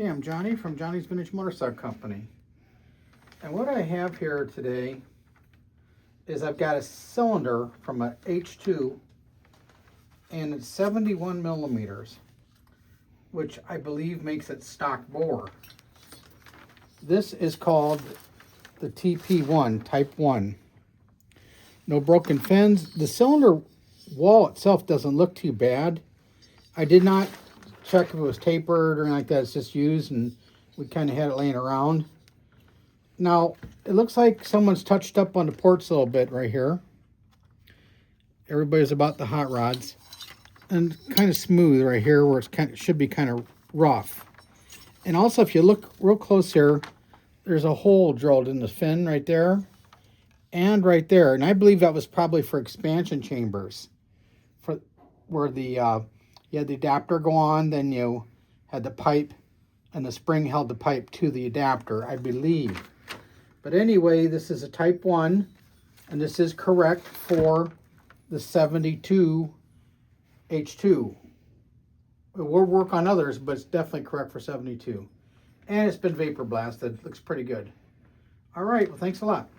Hey, I'm Johnny from Johnny's Vintage Motorcycle Company. And what I have here today is I've got a cylinder from an H2 and it's 71 millimeters, which I believe makes it stock bore. This is called the TP-1, Type 1. No broken fins. The cylinder wall itself doesn't look too bad. I did not check if it was tapered or anything like that. It's just used and we kind of had it laying around. Now, it looks like someone's touched up on the ports a little bit right here. Everybody's about the hot rods. And kind of smooth right here where it's should be kind of rough. And also, if you look real close here, there's a hole drilled in the fin right there and right there. And I believe that was probably for expansion chambers, for where the you had the adapter go on, then you had the pipe, and the spring held the pipe to the adapter, I believe. But anyway, this is a Type 1, and this is correct for the 72 H2. It will work on others, but it's definitely correct for 72. And it's been vapor blasted. Looks pretty good. All right, well, thanks a lot.